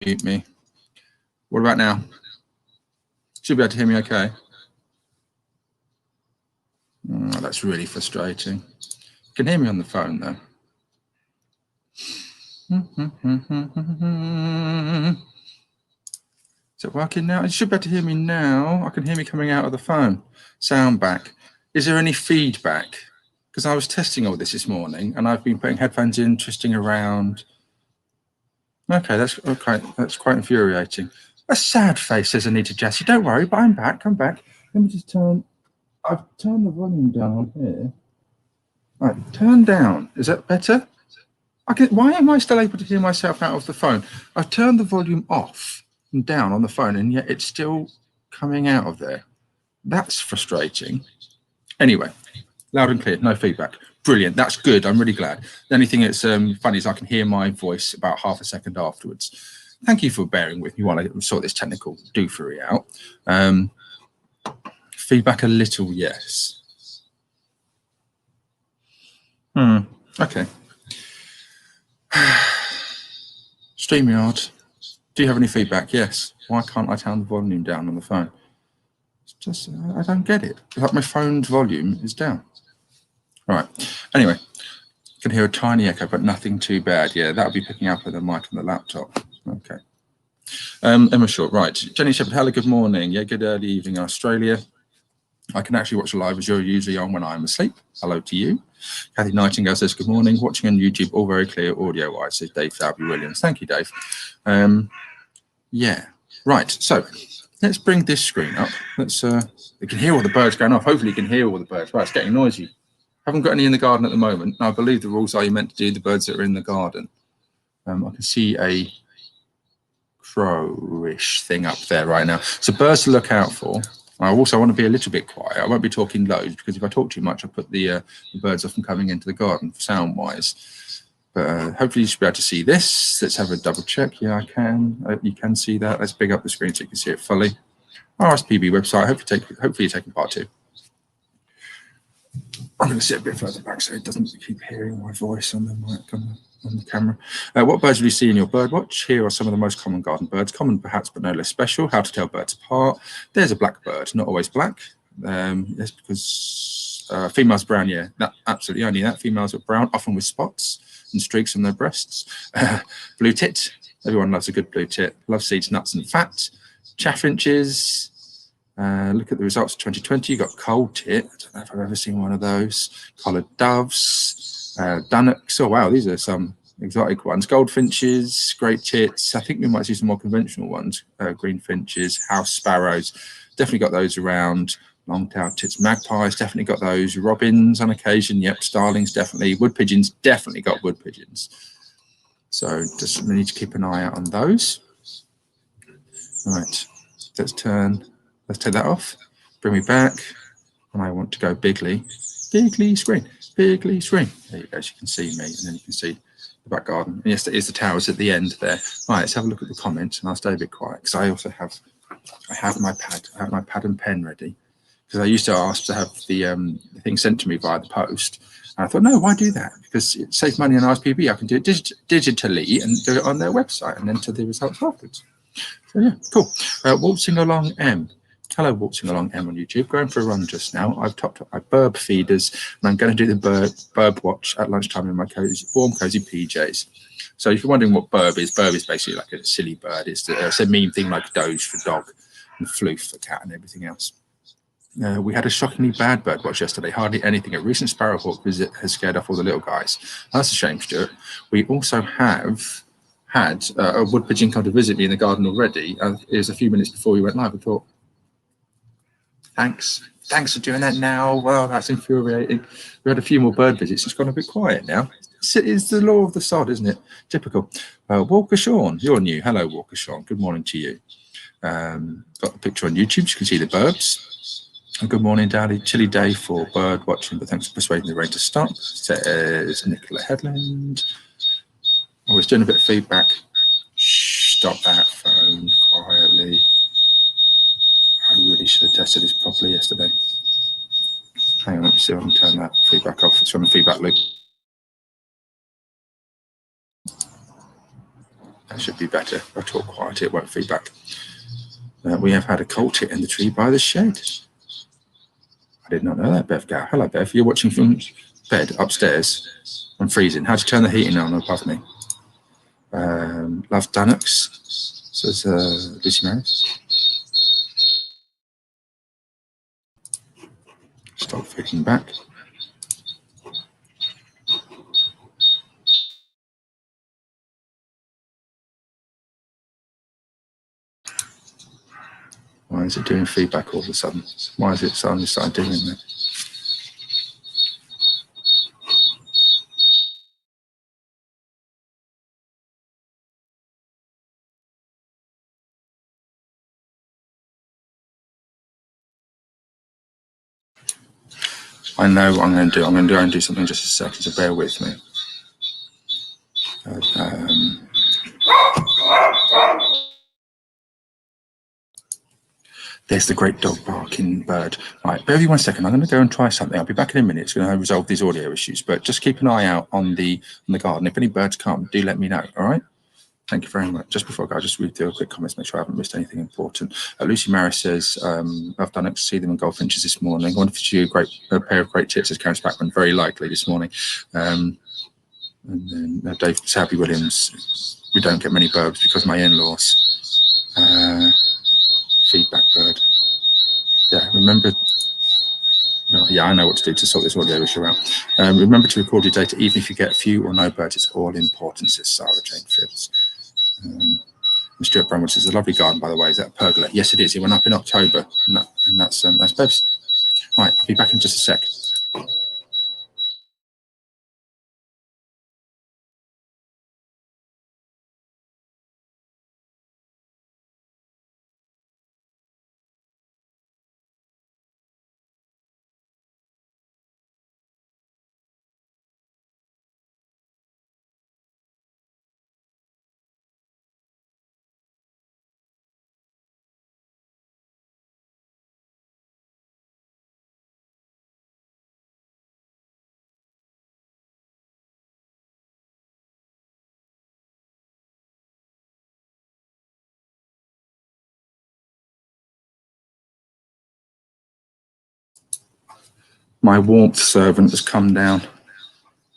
mute me. What about now? Should be able to hear me okay. Oh, that's really frustrating. You can hear me on the phone though. Is it working now? You should be able to hear me now. I can hear me coming out of the phone. Sound back. Is there any feedback? Because I was testing all this morning and I've been putting headphones in, twisting around. Okay, that's quite infuriating. A sad face says Anita Jessie. Don't worry, but I'm back. I'm back. Let me just turn. I've turned the volume down on here. Right, turn down. Is that better? Why am I still able to hear myself out of the phone? I've turned the volume off and down on the phone, and yet it's still coming out of there. That's frustrating. Anyway, loud and clear, no feedback. Brilliant, that's good, I'm really glad. The only thing that's funny is I can hear my voice about half a second afterwards. Thank you for bearing with me while I sort this technical doofery out. Feedback a little, yes. Okay. StreamYard, do you have any feedback? Yes. Why can't I turn the volume down on the phone? It's just, I don't get it. It's like my phone's volume is down. Right. Anyway, you can hear a tiny echo, but nothing too bad. Yeah, that'll be picking up with the mic on the laptop. Okay. Emma Short, right. Jenny Shepherd, hello, good morning. Yeah, good early evening, Australia. I can actually watch live as you're usually on when I'm asleep. Hello to you. Kathy Nightingale says, good morning. Watching on YouTube, all very clear audio-wise, says Dave Falby Williams. Thank you, Dave. Yeah, right. So let's bring this screen up. Let's. You can hear all the birds going off. Hopefully you can hear all the birds. Right, it's getting noisy. Haven't got any in the garden at the moment. I believe the rules are you meant to do the birds that are in the garden. I can see a crowish thing up there right now. So birds to look out for. I also want to be a little bit quiet. I won't be talking loads because if I talk too much, I'll put the birds off from coming into the garden sound-wise. But hopefully you should be able to see this. Let's have a double check. Yeah, I can. You can see that. Let's big up the screen so you can see it fully. RSPB website. Hopefully you're taking part too. I'm going to sit a bit further back so it doesn't keep hearing my voice on the mic on the camera. What birds will you see in your bird watch? Here are some of the most common garden birds. Common perhaps, but no less special. How to tell birds apart. There's a black bird, not always black. That's because females brown, yeah, absolutely only that. Females are brown, often with spots and streaks on their breasts. Blue tit. Everyone loves a good blue tit. Love seeds, nuts and fat. Chaffinches. Look at the results of 2020. You got cold tit. I don't know if I've ever seen one of those. Collared doves, dunnocks. Oh wow, these are some exotic ones. Goldfinches, great tits. I think we might see some more conventional ones. Green finches, house sparrows. Definitely got those around. Long-tailed tits, magpies. Definitely got those. Robins on occasion. Yep, starlings definitely. Wood pigeons definitely got wood pigeons. So just we need to keep an eye out on those. Right, let's take that off, bring me back, and I want to go bigly screen. There you go, as you can see me, and then you can see the back garden. And yes, there is the towers at the end there. Right, let's have a look at the comments, and I'll stay a bit quiet, because I also have my pad and pen ready, because I used to ask to have the thing sent to me via the post, and I thought, no, why do that? Because it saves money on RSPB. I can do it digitally and do it on their website, and enter the results afterwards. So yeah, cool. Waltzing Along M. Hello, Waltzing Along M on YouTube. Going for a run just now. I've topped up my burb feeders, and I'm going to do the burb watch at lunchtime in my warm, cozy PJs. So if you're wondering what burb is basically like a silly bird. It's a meme thing like doge for dog and floof for cat and everything else. We had a shockingly bad bird watch yesterday. Hardly anything. A recent sparrowhawk visit has scared off all the little guys. That's a shame, Stuart. We also have had a wood pigeon come to visit me in the garden already. It was a few minutes before we went live. I thought, thanks for doing that now. Well, that's infuriating. We had a few more bird visits. It's gone a bit quiet now. It's the law of the sod, isn't it? Typical. Walker Sean, you're new. Hello, Walker Sean. Good morning to you. Got the picture on YouTube. You can see the birds. And good morning, Daddy. Chilly day for bird watching, but thanks for persuading the rain to stop, says Nicola Headland. I was doing a bit of feedback. Shh, stop that phone quietly. I really should have tested this properly yesterday. Hang on, let me see if I can turn that feedback off. It's from the feedback loop. That should be better. If I talk quiet, it won't feedback. We have had a colt hit in the tree by the shed. I did not know that, Bev Gow. Hello, Bev. You're watching from bed upstairs. I'm freezing. How to turn the heating on above me? Love Dunnocks, says Lucy Maris. Stop feeding back. Why is it doing feedback all of a sudden? Why is it suddenly started doing that? I know what I'm going to do. I'm going to go and do something in just a second, so bear with me. There's the great dog barking bird. Right, bear with me 1 second. I'm going to go and try something. I'll be back in a minute. It's going to resolve these audio issues, but just keep an eye out on the garden. If any birds come, do let me know. All right. Thank you very much. Just before I go, I'll just read through a quick comments, make sure I haven't missed anything important. Lucy Maris says, I've done it to see them in goldfinches this morning. I wanted to see a pair of great tits as Karen Spackman, very likely this morning. And then Dave Sabby Williams, we don't get many birds because my in-laws. Feedback bird. Yeah, remember. Well, yeah, I know what to do to sort this audio issue out. Remember to record your data, even if you get few or no birds. It's all important, says Sarah Jane Phipps. Stuart Bramwood says, a lovely garden, by the way. Is that a pergola? Yes, it is. It went up in October, and that's Bev's. Right, I'll be back in just a sec. My warmth servant has come down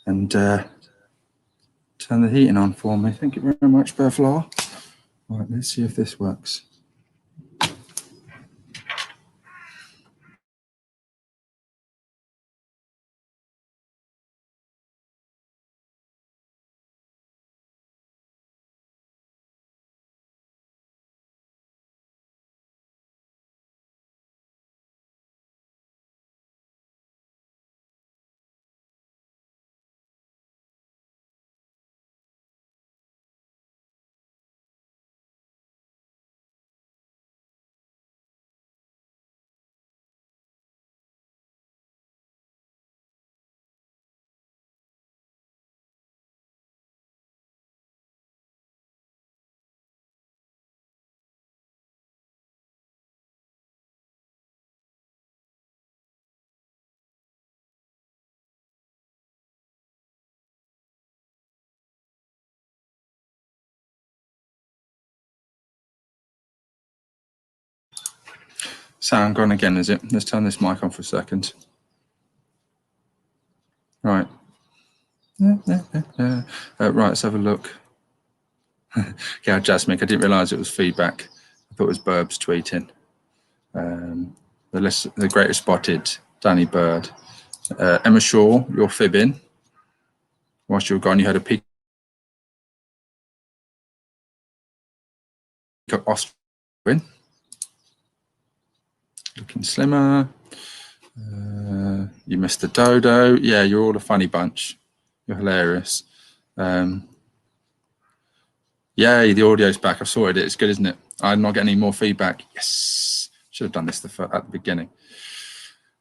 and turned the heating on for me. Thank you very much, Berflar. Right, let's see if this works. Sound gone again, is it? Let's turn this mic on for a second. Right. Right, let's have a look. Yeah, Jasmine, I didn't realise it was feedback. I thought it was Burbs tweeting. The greatest spotted, Danny Bird. Emma Shaw, you're fibbing. Whilst you were gone, you had a peak of Austrian. Looking slimmer. You missed the dodo. Yeah, you're all a funny bunch. You're hilarious. Yay, the audio's back. I've sorted it. It's good, isn't it? I'm not getting any more feedback. Yes. Should have done this at the beginning.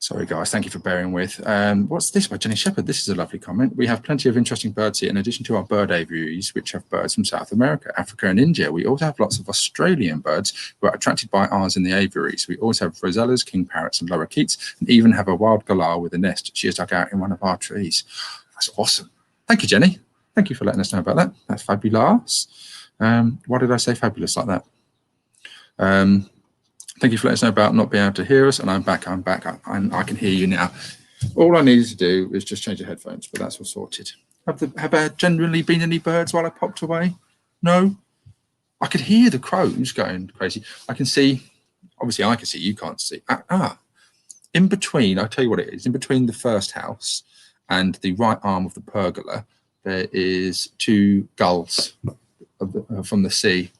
Sorry, guys. Thank you for bearing with. What's this by Jenny Shepherd? This is a lovely comment. We have plenty of interesting birds here in addition to our bird aviaries, which have birds from South America, Africa, and India. We also have lots of Australian birds who are attracted by ours in the aviaries. We also have rosellas, king parrots, and lorikeets, and even have a wild galah with a nest. She is dug out in one of our trees. That's awesome. Thank you, Jenny. Thank you for letting us know about that. That's fabulous. Why did I say fabulous like that? Thank you for letting us know about not being able to hear us, and I'm back. I can hear you now. All I needed to do is just change the headphones, but that's all sorted. Have there generally been any birds while I popped away? No? I could hear the crows going crazy. I can see, obviously I can see, you can't see. In between, I'll tell you what it is, in between the first house and the right arm of the pergola, there is 2 gulls from the sea.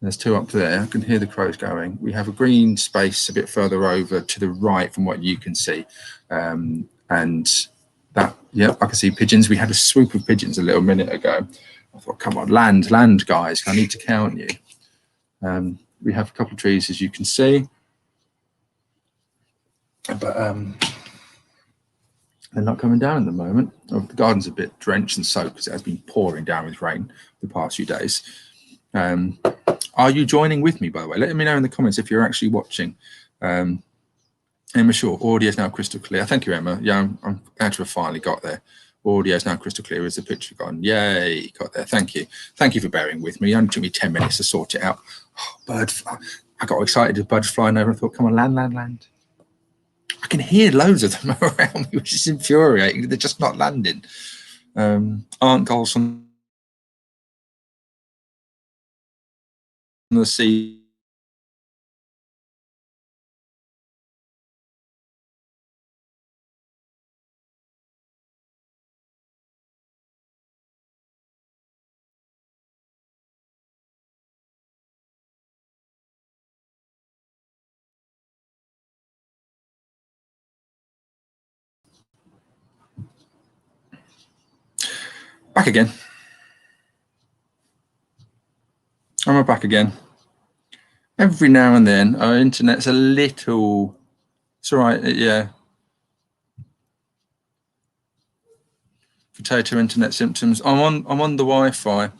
There's 2 up there. I can hear the crows going. We have a green space a bit further over to the right from what you can see. And that, yeah, I can see pigeons. We had a swoop of pigeons a little minute ago. I thought, come on, land, guys. I need to count you. We have a couple of trees, as you can see. But they're not coming down at the moment. Oh, the garden's a bit drenched and soaked because it has been pouring down with rain the past few days. Are you joining with me, by the way? Let me know in the comments if you're actually watching. Emma Shaw, audio is now crystal clear. Thank you, Emma. Yeah, I'm glad to have finally got there. Audio is now crystal clear. Is the picture gone? Yay, got there. Thank you. Thank you for bearing with me. It only took me 10 minutes to sort it out. Oh, I got excited as birds flying over. I thought, come on, land. I can hear loads of them around me, which is infuriating. They're just not landing. Aren't gulls from the sea? Back again. I'm back again. Every now and then, our internet's a little. It's all right. Yeah. Potato internet symptoms. I'm on the Wi-Fi.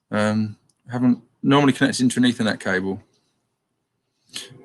Haven't normally connected into an Ethernet cable.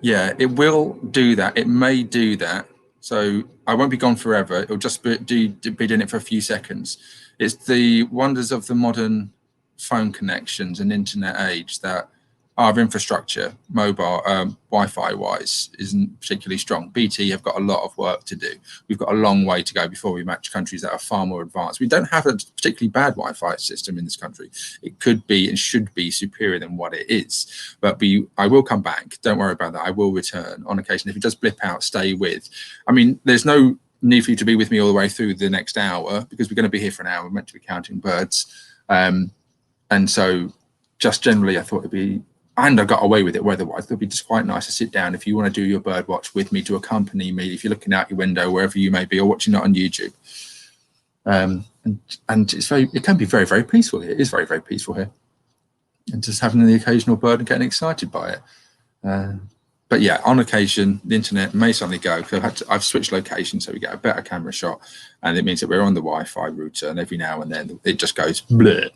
Yeah, it will do that. It may do that. So I won't be gone forever. It'll just be doing it for a few seconds. It's the wonders of the modern phone connections and internet age that our infrastructure, mobile, Wi-Fi wise, isn't particularly strong. BT have got a lot of work to do. We've got a long way to go before we match countries that are far more advanced. We don't have a particularly bad Wi-Fi system in this country. It could be and should be superior than what it is. But I will come back. Don't worry about that. I will return on occasion. If it does blip out, stay with. I mean, there's no need for you to be with me all the way through the next hour because we're going to be here for an hour. We're meant to be counting birds. And so just generally, I thought it'd be, and I got away with it weather-wise. It'll be just quite nice to sit down if you want to do your bird watch with me, to accompany me, if you're looking out your window, wherever you may be, or watching it on YouTube. And it can be very, very peaceful here. It is very, very peaceful here. And just having the occasional bird and getting excited by it. But yeah, on occasion, the internet may suddenly go because I've switched location, so we get a better camera shot. And it means that we're on the Wi-Fi router, and every now and then it just goes blur.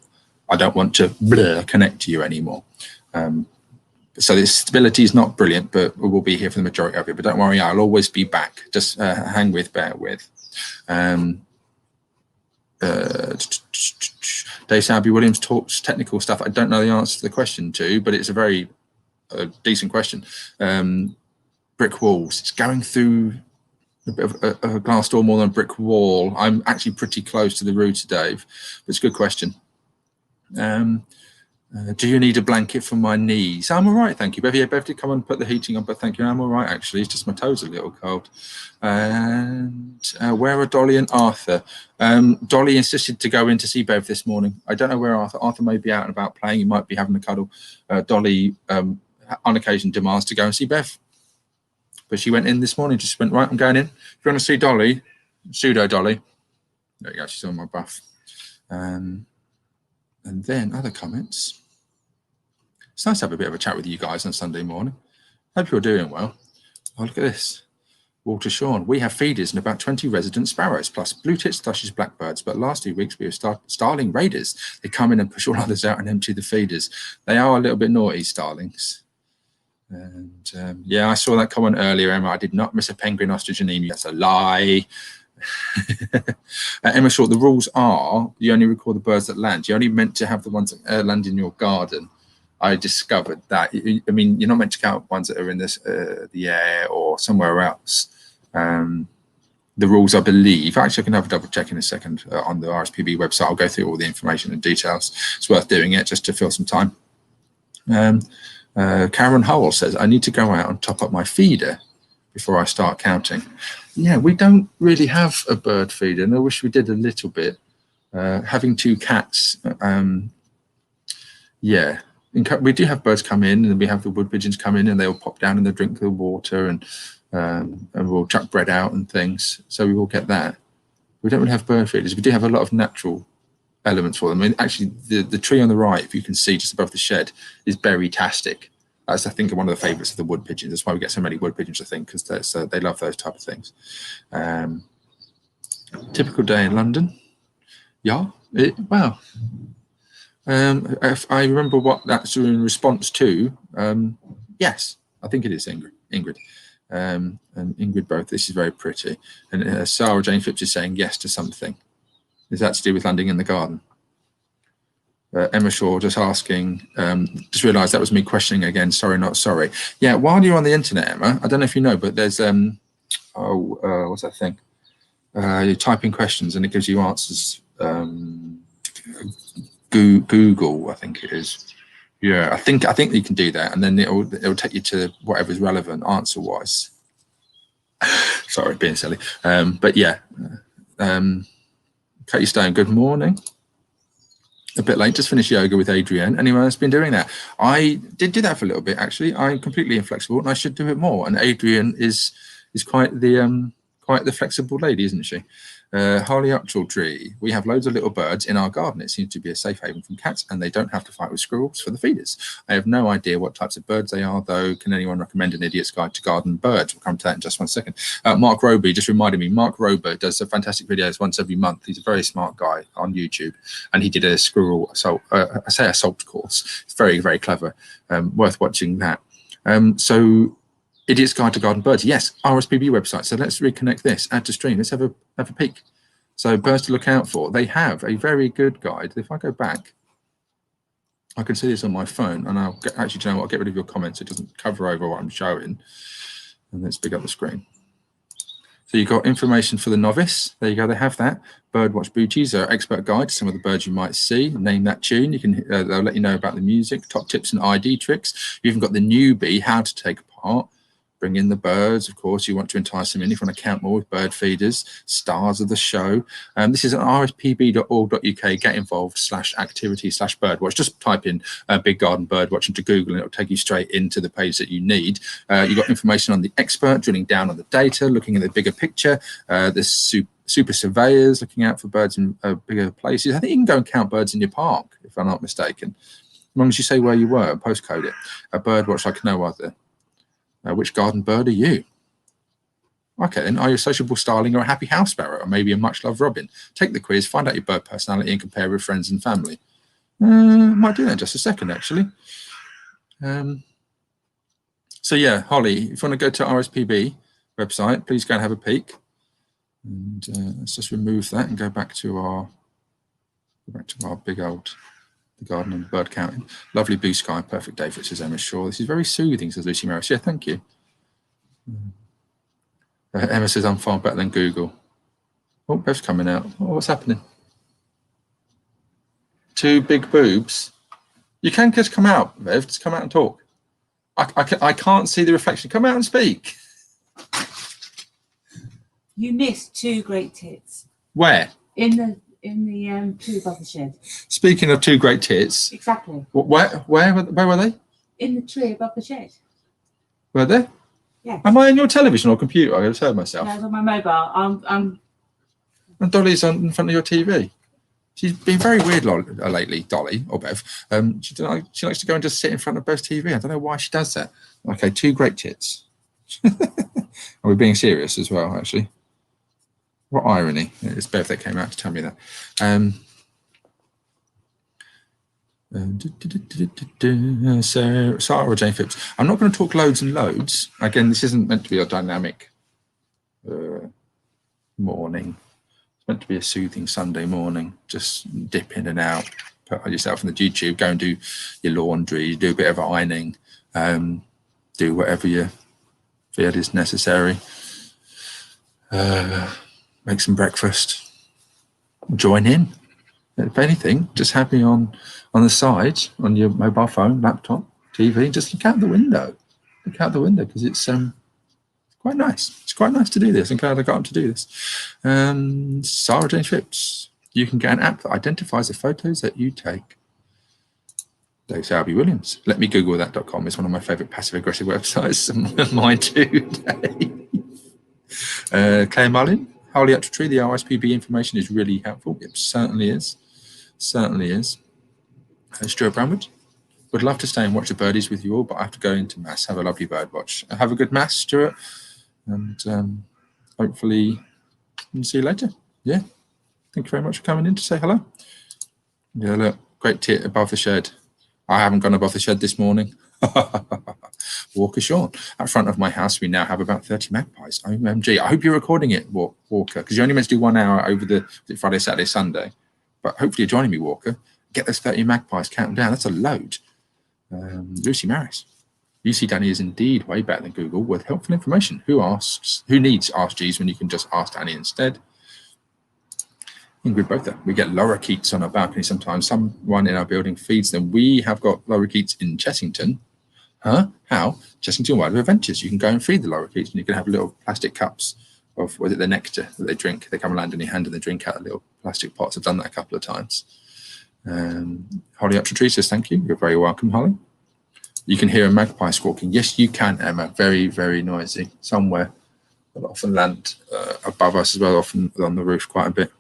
I don't want to blur connect to you anymore. So the stability is not brilliant, but we'll be here for the majority of it. But don't worry, I'll always be back. Just hang with, bear with. Dave Salby Williams talks technical stuff. I don't know the answer to the question to, but it's a very decent question. Brick walls. It's going through a bit of a glass door more than a brick wall. I'm actually pretty close to the router, Dave. But it's a good question. Do you need a blanket for my knees? I'm all right, thank you. Bev, yeah, Bev did come and put the heating on, but thank you. I'm all right, actually. It's just my toes are a little cold. And where are Dolly and Arthur? Dolly insisted to go in to see Bev this morning. I don't know where Arthur may be out and about playing. He might be having a cuddle. Dolly, on occasion, demands to go and see Bev. But she went in this morning. Just went, right, I'm going in. If you want to see Dolly, pseudo Dolly. There you go, she's on my buff. And then other comments. It's nice to have a bit of a chat with you guys on Sunday morning. Hope you're doing well. Oh, look at this. Walter Shawn. We have feeders and about 20 resident sparrows, plus blue tits, thrushes, blackbirds. But last 2 weeks, we were starling raiders. They come in and push all others out and empty the feeders. They are a little bit naughty, starlings. And yeah, I saw that comment earlier, Emma. I did not miss a penguin, ostrich, and emu. That's a lie. Emma Short, the rules are you only record the birds that land. You're only meant to have the ones that land in your garden. I discovered that. I mean, you're not meant to count ones that are in this the air or somewhere else. The rules, I believe, actually I can have a double check in a second on the RSPB website. I'll go through all the information and details. It's worth doing it just to fill some time. Karen Howell says, I need to go out and top up my feeder before I start counting. Yeah, we don't really have a bird feeder, and I wish we did a little bit. Having 2 cats, yeah, we do have birds come in, and we have the wood pigeons come in, and they'll pop down and they'll drink the water, and we'll chuck bread out and things, so we will get that. We don't really have bird feeders. We do have a lot of natural elements for them. I mean, actually, the tree on the right, if you can see just above the shed, is berry-tastic. That's, I think, one of the favourites of the wood pigeons. That's why we get so many wood pigeons, I think, because they love those type of things. Typical day in London. Yeah, well, if I remember what that's in response to, yes, I think it is Ingrid. And Ingrid both, this is very pretty. And Sarah Jane Phipps is saying yes to something. Is that to do with landing in the garden? Emma Shaw just asking, just realised that was me questioning again, sorry, not sorry. Yeah, while you're on the internet, Emma, I don't know if you know, but there's, what's that thing? You type in questions and it gives you answers. Google, I think it is. Yeah, I think you can do that, and then it'll take you to whatever's relevant answer-wise. Sorry, being silly. But yeah, Katie Stone, good morning. A bit late, just finished yoga with Adrienne. Anyone else been doing that? I did do that for a little bit, actually. I'm completely inflexible, and I should do it more. And Adrienne is quite the flexible lady, isn't she? Harley Tree. We have loads of little birds in our garden. It seems to be a safe haven from cats, and they don't have to fight with squirrels for the feeders. I have no idea what types of birds they are, though. Can anyone recommend an idiot's guide to garden birds? We'll come to that in just one second. Mark Roby just reminded me. Mark Roby does fantastic videos once every month. He's a very smart guy on YouTube, and he did a squirrel assault. I say assault course. It's very, very clever. Worth watching that. So. Idiot's Guide to Garden Birds. Yes, RSPB website. So let's reconnect this. Add to stream. Let's have a peek. So birds to look out for. They have a very good guide. If I go back, I can see this on my phone, and I'll actually, you know what? I'll get rid of your comments. It doesn't cover over what I'm showing. And let's pick up the screen. So you've got information for the novice. There you go. They have that. Birdwatch Booties are expert guide to some of the birds you might see. Name that tune. You can. They'll let you know about the music, top tips and ID tricks. You've even got the newbie, how to take part. Bring in the birds, of course. You want to entice them in if you want to count more with bird feeders, stars of the show. This is at rspb.org.uk, get involved /activity/birdwatch. Just type in Big Garden Birdwatch into Google and it'll take you straight into the page that you need. You've got information on the expert, drilling down on the data, looking at the bigger picture. There's super surveyors looking out for birds in bigger places. I think you can go and count birds in your park, if I'm not mistaken. As long as you say where you were, postcode it. A birdwatch like no other. Which garden bird are you? Okay, then are you a sociable starling or a happy house sparrow, or maybe a much-loved robin? Take the quiz, find out your bird personality, and compare with friends and family. Might do that in just a second, actually. So yeah, Holly, if you want to go to RSPB website, please go and have a peek. And let's just remove that and go back to our big old. The garden and bird counting. Lovely blue sky, perfect day for it, says Emma Shaw. This is very soothing, says Lucy Maris. Yeah, thank you. Emma says, I'm far better than Google. Oh, Bev's coming out. Oh, what's happening? 2 big boobs. You can just come out, Bev. Just come out and talk. I can't see the reflection. Come out and speak. You missed 2 great tits. Where? In the tree above the shed. Speaking of 2 great tits. Exactly. Where were they? In the tree above the shed. Were they? Yeah. Am I on your television or computer? I just heard myself. No, it's on my mobile. And Dolly's in front of your TV. She's been very weird lately, Dolly or Bev. She likes to go and just sit in front of Bev's TV. I don't know why she does that. Okay, 2 great tits. Are we being serious as well, actually? What irony. It's Bev that came out to tell me that. So Sarah Jane Phipps. I'm not going to talk loads and loads. Again, this isn't meant to be a dynamic morning. It's meant to be a soothing Sunday morning. Just dip in and out, put yourself in the YouTube, go and do your laundry, do a bit of ironing, do whatever you feel is necessary. Make some breakfast, join in. If anything, just have me on the side, on your mobile phone, laptop, TV, just look out the window. Look out the window, because it's quite nice. It's quite nice to do this. I'm glad I got to do this. Sarah Jane Trips. You can get an app that identifies the photos that you take. Dave Albie Williams. Let me Google that.com. It's one of my favourite passive-aggressive websites. Mine too, Dave. Claire Mullin. Holy Ultra Tree. The RSPB information is really helpful. It certainly is. Certainly is. Stuart Brownwood. Would love to stay and watch the birdies with you all, but I have to go into mass. Have a lovely bird watch. Have a good mass, Stuart. And hopefully see you later. Yeah. Thank you very much for coming in to say hello. Yeah, look, great tit above the shed. I haven't gone above the shed this morning. Walker Sean. At front of my house, we now have about 30 magpies. OMG. I hope you're recording it, Walker, because you're only meant to do 1 hour over the Friday, Saturday, Sunday. But hopefully you're joining me, Walker. Get those 30 magpies, count them down. That's a load. Lucy Maris. UC Danny is indeed way better than Google with helpful information. Who needs Ask Jeeves when you can just ask Danny instead? Ingrid Botha. We get lorikeets on our balcony sometimes. Someone in our building feeds them. We have got lorikeets in Chessington. Huh? How? Chessington Wildlife Adventures. You can go and feed the lorikeets, and you can have little plastic cups of, was it the nectar that they drink? They come and land in your hand and they drink out of little plastic pots. I've done that a couple of times. Holly Ultra Tree says thank you. You're very welcome, Holly. You can hear a magpie squawking. Yes, you can, Emma. Very, very noisy. Somewhere. They'll often land above us as well, often on the roof quite a bit.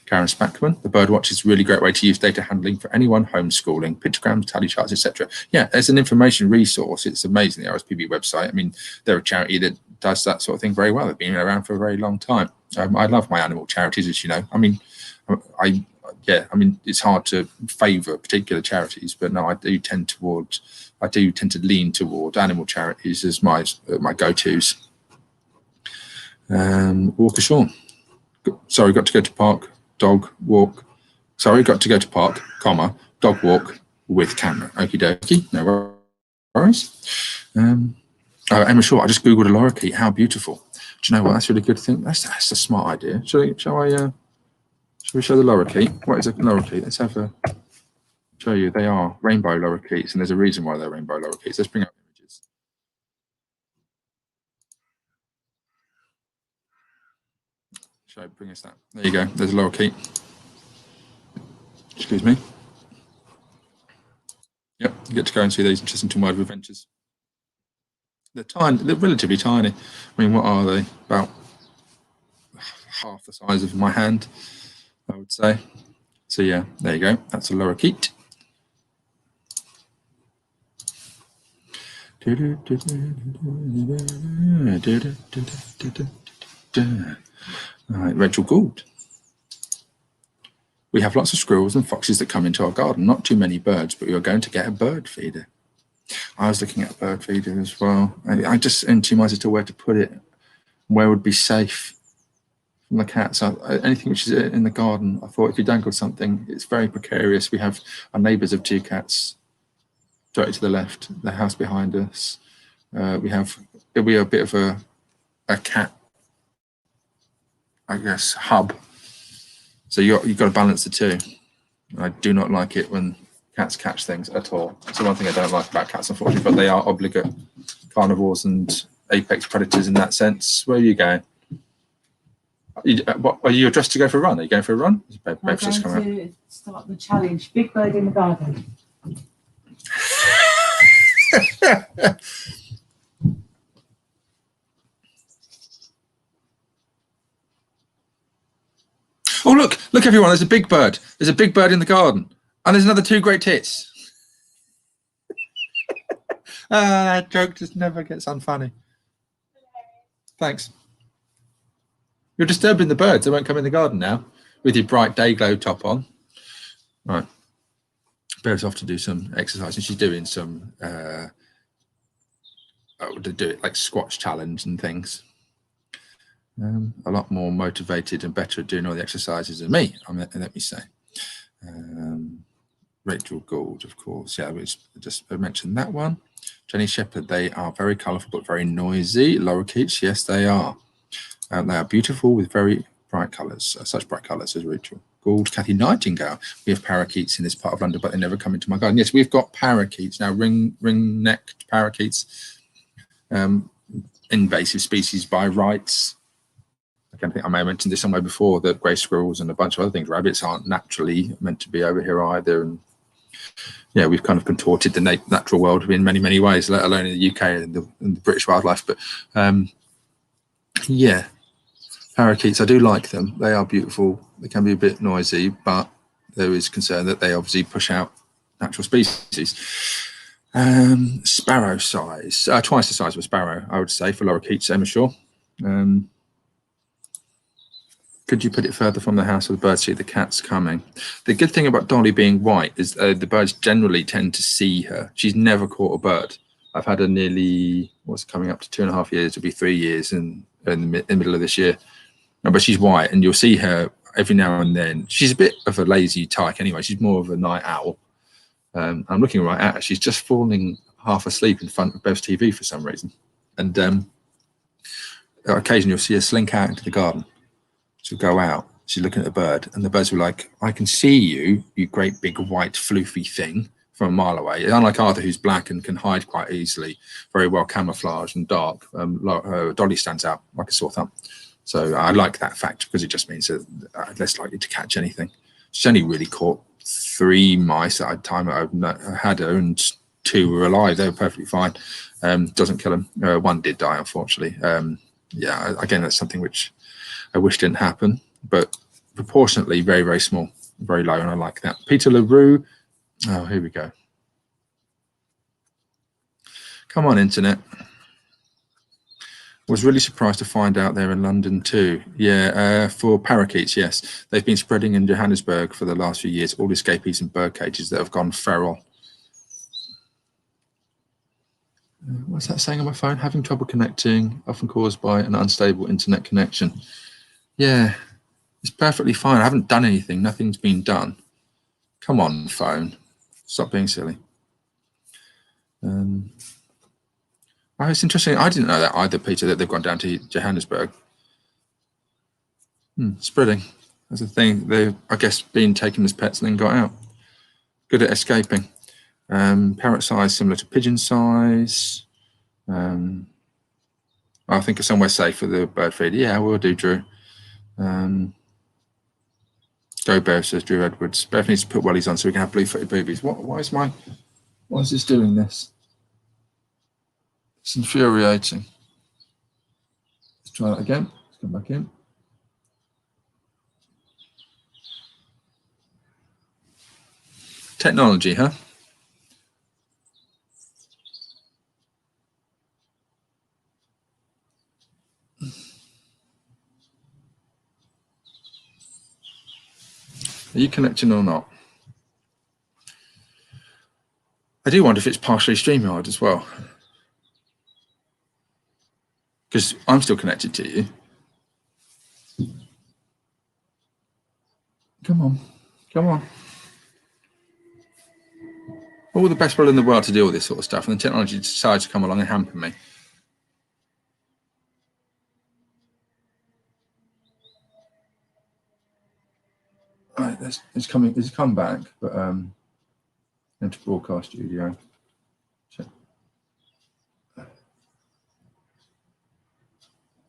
Karen Spackman. The Birdwatch is a really great way to use data handling for anyone homeschooling, pictograms, tally charts, etc. Yeah, as an information resource, it's amazing, the RSPB website. I mean, they're a charity that does that sort of thing very well. They've been around for a very long time. I love my animal charities, as you know. I mean, it's hard to favour particular charities, but no, I do tend to lean toward animal charities as my go-tos. Walker Sean. Sorry, got to go to park, dog walk. Sorry, got to go to park, comma, dog walk with camera. Okie dokie, no worries. Emma Shaw, I just Googled a lorikeet. How beautiful. Do you know what? That's a really good thing. That's a smart idea. Shall we show the lorikeet? What is a lorikeet? Let's show you. They are rainbow lorikeets, and there's a reason why they're rainbow lorikeets. Let's bring up images. Shall I bring us that? There you go. There's a lorikeet. Excuse me. Yep, you get to go and see these in Chessington Wildlife Adventures. They're tiny. They're relatively tiny. I mean, what are they? About half the size of my hand, I would say. So yeah, there you go. That's a lorikeet. All right, Rachel Gould. We have lots of squirrels and foxes that come into our garden. Not too many birds, but we are going to get a bird feeder. I was looking at a bird feeder as well. I just in two minds as to where to put it, where would be safe from the cats. Anything which is in the garden, I thought if you dangled something, it's very precarious. We have our neighbours of 2 cats directly to the left, the house behind us. We are a bit of a cat, I guess, hub. So you've got to balance the two. I do not like it when cats catch things at all. It's the one thing I don't like about cats, unfortunately, but they are obligate carnivores and apex predators in that sense. Where are you going? Are you dressed to go for a run? Are you going for a run? I'm going to start the challenge. Big Bird in the Garden. Oh, look, everyone, there's a big bird. There's a big bird in the garden. And there's another 2 great tits. That joke just never gets unfunny. Thanks. You're disturbing the birds. They won't come in the garden now with your bright day glow top on. Right. Bear's off to do some exercise, and she's doing some, to do it like squat challenge and things. A lot more motivated and better at doing all the exercises than me, let me say. Rachel Gould, of course. Yeah, I mentioned that one. Jenny Shepherd, they are very colourful but very noisy. Laura Keats, yes, they are. They are beautiful with very bright colours, such bright colours as Rachel Gould. Kathy Nightingale, we have parakeets in this part of London, but they never come into my garden. Yes, we've got parakeets now, ring-necked parakeets, invasive species by rights. I think I may have mentioned this somewhere before, that grey squirrels and a bunch of other things. Rabbits aren't naturally meant to be over here either. And yeah, we've kind of contorted the natural world in many, many ways, let alone in the UK and the British wildlife. But yeah, parakeets, I do like them. They are beautiful. They can be a bit noisy, but there is concern that they obviously push out natural species. Sparrow size, twice the size of a sparrow, I would say, for Laura Keats, Emma Shaw. Could you put it further from the house so the birds see the cats coming? The good thing about Dolly being white is the birds generally tend to see her. She's never caught a bird. I've had her nearly, what's coming up to 2.5 years, it'll be 3 years in the middle of this year. But she's white and you'll see her every now and then. She's a bit of a lazy tyke anyway. She's more of a night owl. I'm looking right at her. She's just falling half asleep in front of Bev's TV for some reason. And occasionally you'll see her slink out into the garden. She'll go out, she's looking at the bird, and the birds will be like, I can see you, you great big white floofy thing, from a mile away. Unlike Arthur, who's black and can hide quite easily, very well camouflaged and dark, Dolly stands out like a sore thumb. So I like that fact because it just means that I'm less likely to catch anything. She's only really caught 3 mice at a time I've had her, and 2 were alive. They were perfectly fine. Doesn't kill them. 1 did die, unfortunately. Yeah, again, that's something which I wish didn't happen, but proportionately very, very small, very low, and I like that. Peter LaRue. Oh, here we go. Come on, internet. Was really surprised to find out they're in London too. Yeah, for parakeets, yes. They've been spreading in Johannesburg for the last few years, all escapees in bird cages that have gone feral. What's that saying on my phone? Having trouble connecting, often caused by an unstable internet connection. Yeah, it's perfectly fine. I haven't done anything. Nothing's been done. Come on, phone. Stop being silly. Oh, it's interesting. I didn't know that either, Peter, that they've gone down to Johannesburg. Spreading. That's a thing. They've, I guess, been taken as pets and then got out. Good at escaping. Parrot size similar to pigeon size. I think of somewhere safe for the bird feeder. Yeah, we'll do, Drew. Go Bear, says Drew Edwards. Bev needs to put wellies on so we can have blue-footed boobies. Why is this doing this? It's infuriating. Let's try that again. Let's come back in. Technology, huh? Are you connecting or not? I do wonder if it's partially StreamYard as well. Because I'm still connected to you. Come on. Come on. All the best will in the world to deal with this sort of stuff, and the technology decides to come along and hamper me. Right, it's come back, but into broadcast studio. Check.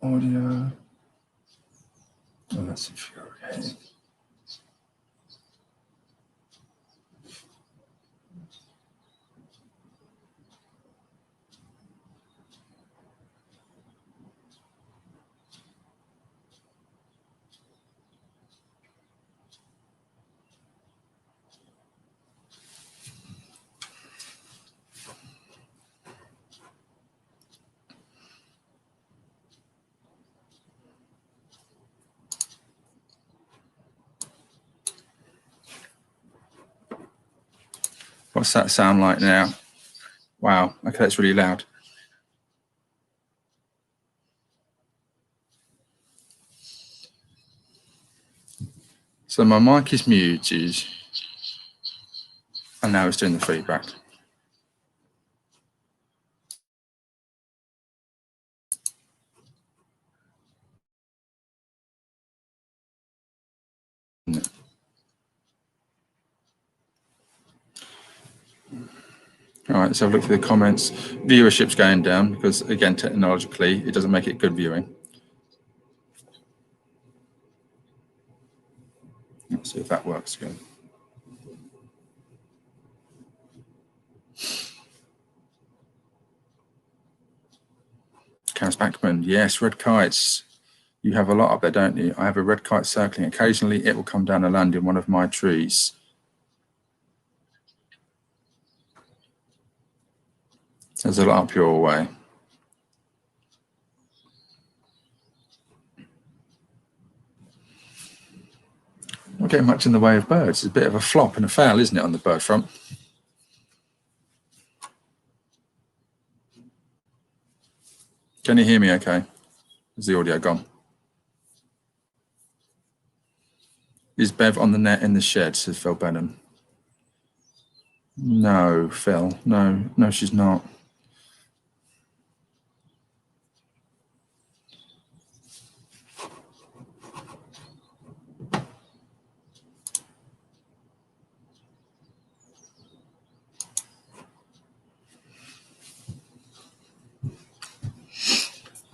Audio. Oh, that's infuriating. What's that sound like now? Wow, okay, that's really loud. So my mic is muted, and now it's doing the feedback. All right, so I've looked through the comments. Viewership's going down because, again, technologically, it doesn't make it good viewing. Let's see if that works again. Kaz Backman, yes, red kites. You have a lot up there, don't you? I have a red kite circling. Occasionally, it will come down and land in one of my trees. There's a lot up your way. Not getting much in the way of birds. It's a bit of a flop and a fail, isn't it, on the bird front? Can you hear me okay? Is the audio gone? Is Bev on the net in the shed, says Phil Benham. No, Phil. No, she's not.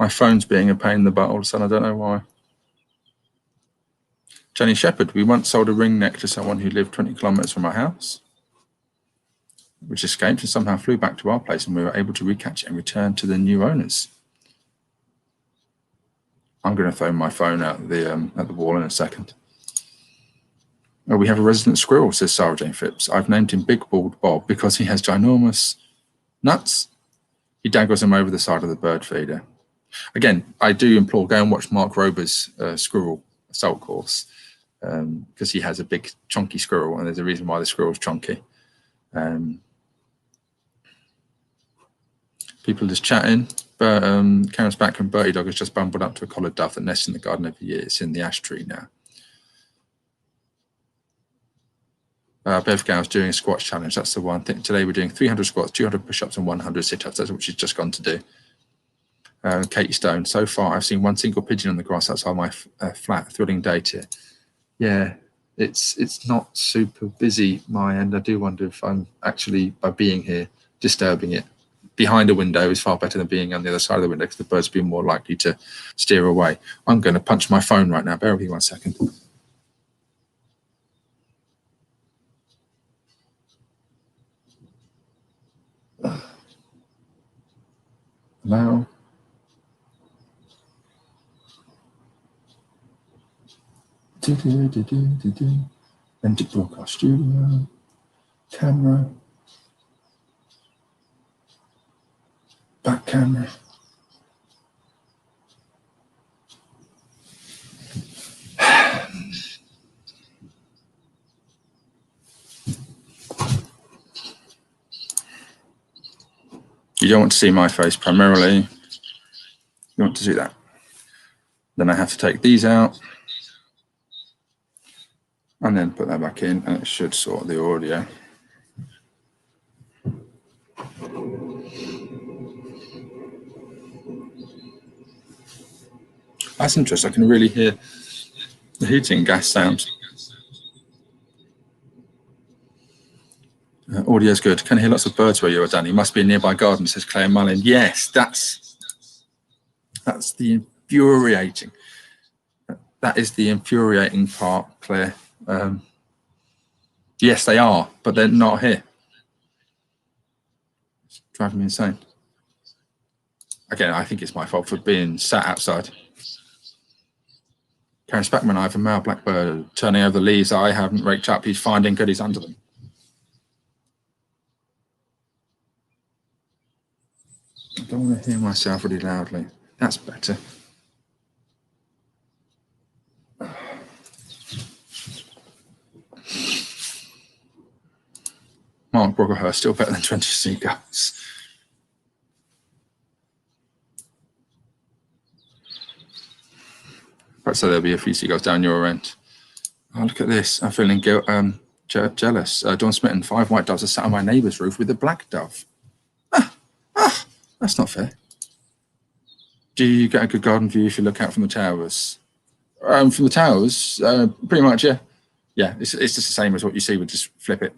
My phone's being a pain in the butt all of a sudden. I don't know why. Jenny Shepherd, we once sold a ring neck to someone who lived 20 kilometres from our house, which escaped and somehow flew back to our place, and we were able to recatch it and return to the new owners. I'm going to throw my phone out at the wall in a second. Oh, we have a resident squirrel, says Sarah Jane Phipps. I've named him Big Bald Bob because he has ginormous nuts. He dangles them over the side of the bird feeder. Again, I do implore, go and watch Mark Rober's squirrel assault course, because he has a big chunky squirrel, and there's a reason why the squirrel's chunky. People just chatting, but Karen's back and Bertie Dog has just bumbled up to a collared dove that nests in the garden every year. It's in the ash tree now. Bev Gow's doing a squats challenge. That's the one thing. Today we're doing 300 squats, 200 push-ups, and 100 sit-ups. That's what she's just gone to do. Katie Stone, so far I've seen one single pigeon on the grass outside my flat. Thrilling data. Yeah, it's not super busy my end. I do wonder if I'm actually, by being here, disturbing it. Behind a window is far better than being on the other side of the window because the birds be more likely to steer away. I'm going to punch my phone right now. Bear with me 1 second. Allow. Enter broadcast studio. Camera. Back camera. You don't want to see my face primarily. You want to see that. Then I have to take these out and then put that back in, and it should sort the audio. That's interesting. I can really hear the heating gas sounds. Audio's good. Can hear lots of birds where you are, Danny. Must be a nearby garden, says Claire Mullin. Yes, that's the infuriating. That is the infuriating part, Claire. Yes, they are, but they're not here. It's driving me insane. Again, I think it's my fault for being sat outside. Karen Spackman, I have a male blackbird turning over the leaves I haven't raked up. He's finding goodies under them. I don't want to hear myself really loudly. That's better. Mark Brocklehurst, still better than 20 seagulls. Perhaps so there'll be a few seagulls down your end. Oh, look at this. I'm feeling jealous. Dawn Smitten, 5 white doves are sat on my neighbour's roof with a black dove. That's not fair. Do you get a good garden view if you look out from the towers? From the towers, pretty much, yeah. Yeah, it's just the same as what you see. We'll just flip it.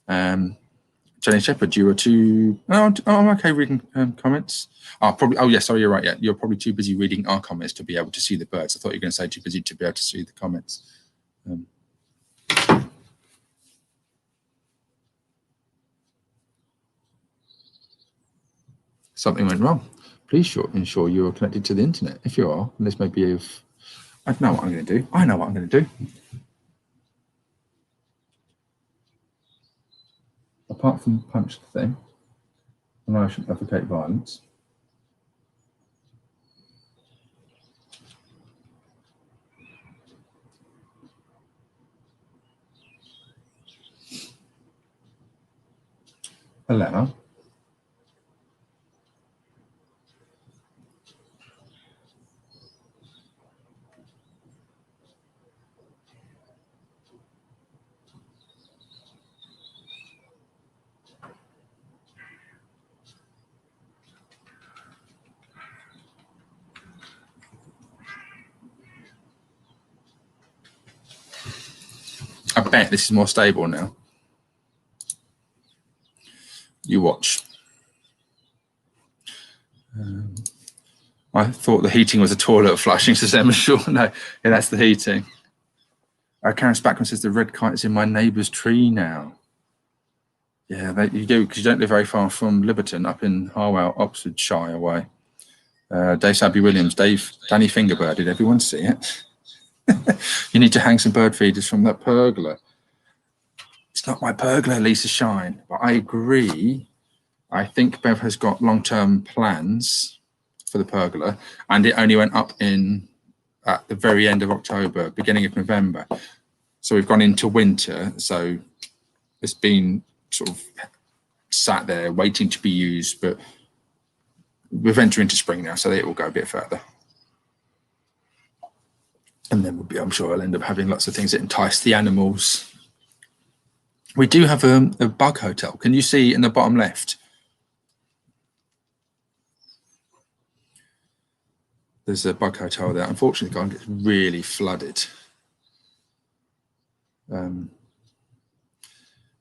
Jenny Shepherd, you were too... Oh, I'm okay reading comments. Probably. Oh, yeah, sorry, you're right. Yeah, you're probably too busy reading our comments to be able to see the birds. I thought you were going to say too busy to be able to see the comments. Something went wrong. Please ensure you are connected to the internet. If you are, and this may be of... I know what I'm going to do. I know what I'm going to do. Apart from punch the thing, and I shouldn't advocate violence. Allow. I bet this is more stable now. You watch. I thought the heating was a toilet flushing, says Emma Shaw. No, yeah, that's the heating. Karen Spackman says the red kite is in my neighbour's tree now. Yeah, you do, because you don't live very far from Liberton, up in Harwell, Oxfordshire way. Dave Sabby Williams, Danny Fingerbird, did everyone see it? You need to hang some bird feeders from that pergola. It's not my pergola, Lisa Shine, but I agree. I think Bev has got long-term plans for the pergola, and it only went up at the very end of October, beginning of November. So we've gone into winter, so it's been sort of sat there waiting to be used, but we've entered into spring now, so it will go a bit further. And then I'm sure I'll end up having lots of things that entice the animals. We do have a bug hotel. Can you see in the bottom left? There's a bug hotel there. Unfortunately, the garden gets really flooded,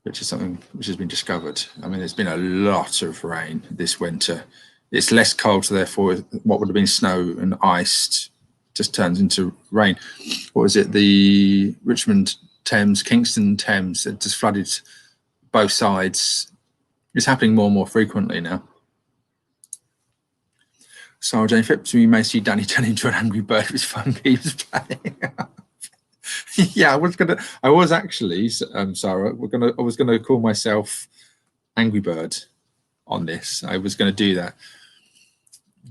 which is something which has been discovered. I mean, there's been a lot of rain this winter. It's less cold, so therefore what would have been snow and ice just turns into rain. What was it? The Richmond Thames, Kingston Thames, it just flooded both sides. It's happening more and more frequently now. Sarah Jane Phipps, we may see Danny turn into an angry bird with fun he was playing. Yeah, I was actually, Sarah, I was gonna call myself Angry Bird on this. I was gonna do that,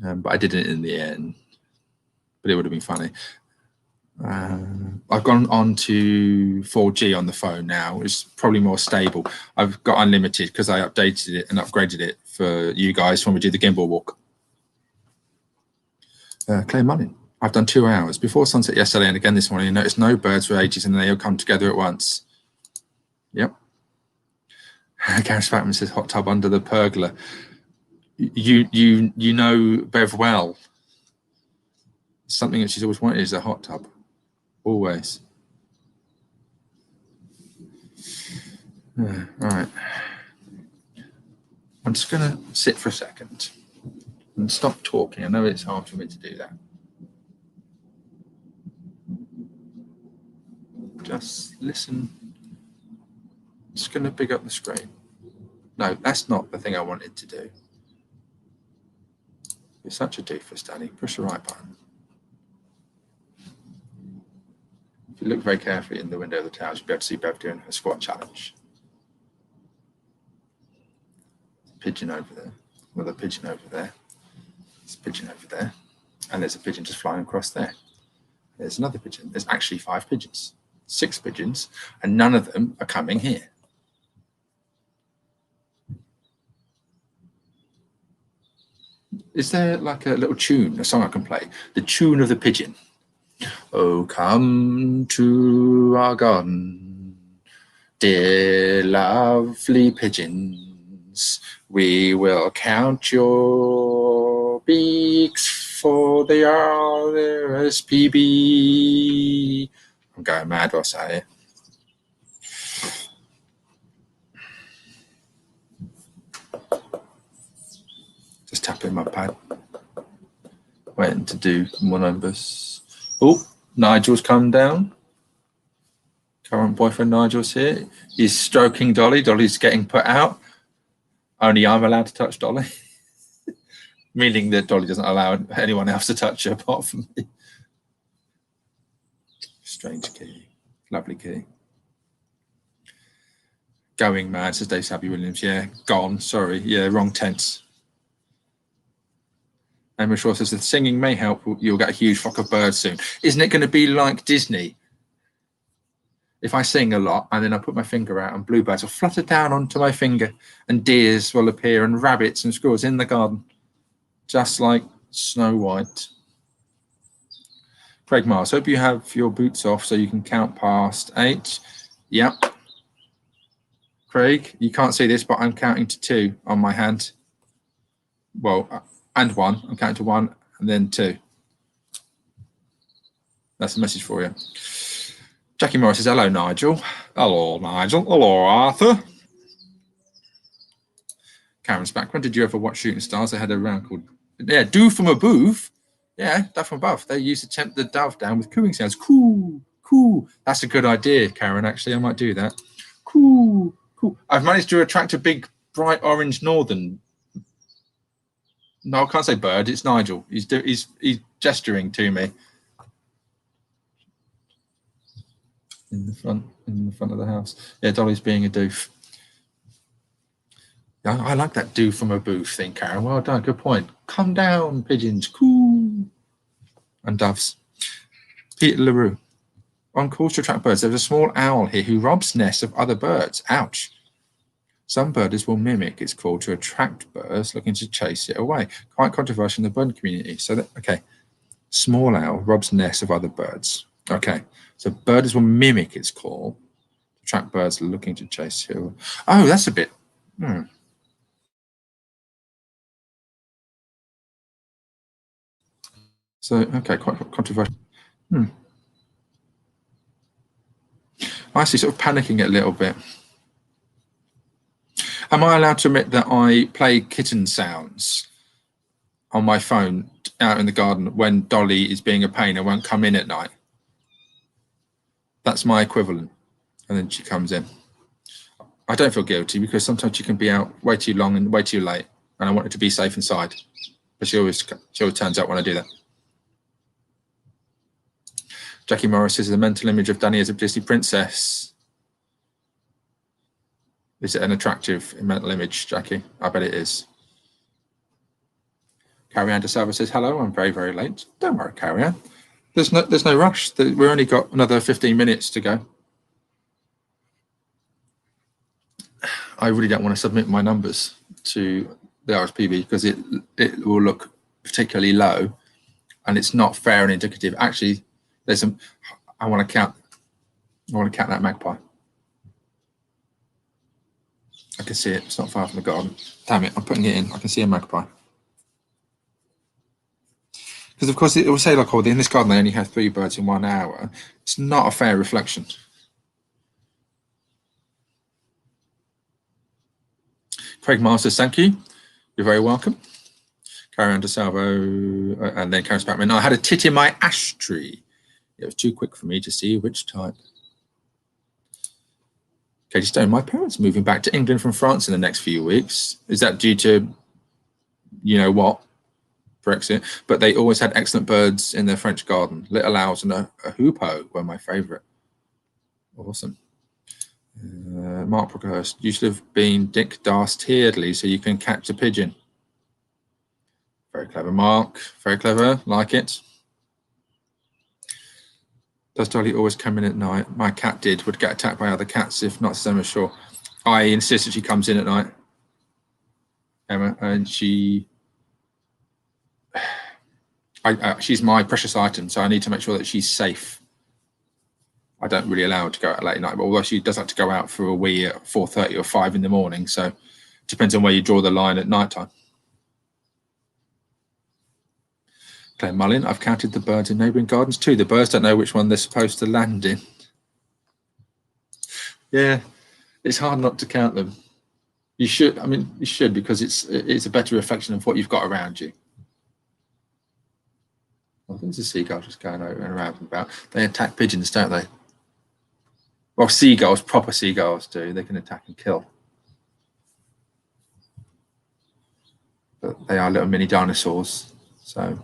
but I didn't in the end. But it would have been funny. I've gone on to 4G on the phone now. It's probably more stable. I've got unlimited because I updated it and upgraded it for you guys when we do the gimbal walk. Claire Mullin, I've done 2 hours before sunset yesterday and again this morning. I noticed no birds for ages and they all come together at once. Yep. Karen Spatman says hot tub under the pergola. You know Bev well. Something that she's always wanted is a hot tub. Always. All right. I'm just going to sit for a second and stop talking. I know it's hard for me to do that. Just listen. Just going to big up the screen. No, that's not the thing I wanted to do. You're such a doofus, Danny. Push the right button. If you look very carefully in the window of the towers, you'll be able to see Bev doing a squat challenge. Pigeon over there. Well, a pigeon over there. There's a pigeon over there. And there's a pigeon just flying across there. There's another pigeon. There's actually 5 pigeons. 6 pigeons. And none of them are coming here. Is there like a little tune, a song I can play? The tune of the pigeon. Oh, come to our garden, dear lovely pigeons. We will count your beaks for the RSPB. I'm going mad, what's that here? Just tapping my pad. Waiting to do more numbers. Oh, Nigel's come down. Current boyfriend Nigel's here. He's stroking Dolly. Dolly's getting put out. Only I'm allowed to touch Dolly. Meaning that Dolly doesn't allow anyone else to touch her apart from me. Strange kitty. Lovely kitty. Going mad, says Dave Sabby Williams. Yeah, gone. Sorry. Yeah, wrong tense. Emma Shaw says the singing may help. You'll get a huge flock of birds soon. Isn't it going to be like Disney? If I sing a lot and then I put my finger out and bluebirds will flutter down onto my finger and deers will appear and rabbits and squirrels in the garden, just like Snow White. Craig Mars, hope you have your boots off so you can count past 8. Yep. Craig, you can't see this, but I'm counting to 2 on my hand. Well, and 1. I'm counting to 1 and then 2. That's the message for you. Jackie Morris says, hello, Nigel. Hello, Nigel. Hello, Arthur. Karen's back. When did you ever watch Shooting Stars? They had a round called, yeah, Do From Above. Yeah, Dove from Above. They used to tempt the dove down with cooing sounds. Coo, coo. That's a good idea, Karen, actually. I might do that. Coo, coo. I've managed to attract a big, bright orange northern. No, I can't say bird. It's Nigel. He's gesturing to me. In the front of the house. Yeah, Dolly's being a doof. Yeah, I like that do from a booth thing, Karen. Well done. Good point. Come down, pigeons. Cool. And doves. Peter LaRue. On calls to attract birds, there's a small owl here who robs nests of other birds. Ouch. Some birders will mimic its call to attract birds looking to chase it away. Quite controversial in the bird community. So, okay. Small owl robs nests of other birds. Okay. So birders will mimic its call to attract birds looking to chase it away. Oh, that's a bit. So, okay, quite controversial. I see, sort of panicking a little bit. Am I allowed to admit that I play kitten sounds on my phone out in the garden when Dolly is being a pain and won't come in at night? That's my equivalent. And then she comes in. I don't feel guilty because sometimes she can be out way too long and way too late, and I want her to be safe inside. But she always turns out when I do that. Jackie Morris is the mental image of Danny as a Disney princess. Is it an attractive mental image, Jackie? I bet it is. Carrie Ann DeSalva says, hello, I'm very, very late. Don't worry, Carrie Ann. There's no rush. We've only got another 15 minutes to go. I really don't want to submit my numbers to the RSPB because it will look particularly low and it's not fair and indicative. Actually, there's some. I want to count that magpie. I can see it. It's not far from the garden. Damn it! I'm putting it in. I can see a magpie. Because of course it will say like, oh, in this garden they only have 3 birds in 1 hour. It's not a fair reflection. Craig Masters, thank you. You're very welcome. Carrie DeSalvo, and then Karen Spackman. I had a tit in my ash tree. It was too quick for me to see which type. Katie Stone, my parents are moving back to England from France in the next few weeks. Is that due to, you know what, Brexit? But they always had excellent birds in their French garden. Little owls and a hoopoe were my favourite. Awesome. Mark Brookhurst, you should have been Dick Dastardly so you can catch a pigeon. Very clever, Mark. Very clever. Like it. Does Dolly always come in at night? My cat would get attacked by other cats if not so much sure. I insist that she comes in at night, Emma, and she She's my precious item, so I need to make sure that she's safe. I don't really allow her to go out late at night, but although she does like to go out for a wee at 4:30 or 5 in the morning, so it depends on where you draw the line at night time. Claire Mullin, I've counted the birds in neighbouring gardens too. The birds don't know which one they're supposed to land in. Yeah, it's hard not to count them. You should, I mean, you should, because it's a better reflection of what you've got around you. Well, there's a seagull just going over and around and about. They attack pigeons, don't they? Well, seagulls, proper seagulls do. They can attack and kill. But they are little mini dinosaurs, so.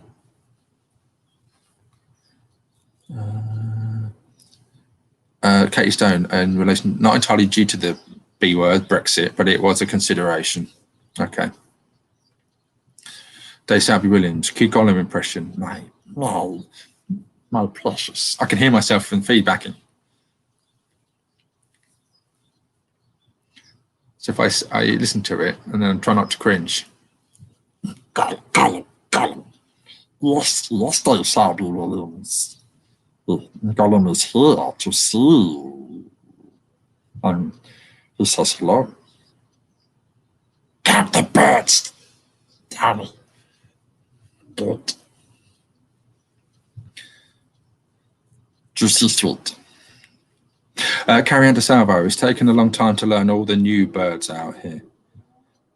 Katie Stone, in relation, not entirely due to the B word, Brexit, but it was a consideration. Okay. Dave Salby Williams, Q Gollum impression. My precious. I can hear myself from feedbacking. So if I listen to it and then try not to cringe. Gollum. Yes, Dave Salby Williams. Gollum is here to see you. And he says hello. Count the birds, Danny. Good. Juicy sweet. Carrie de Salvo, it's taken a long time to learn all the new birds out here.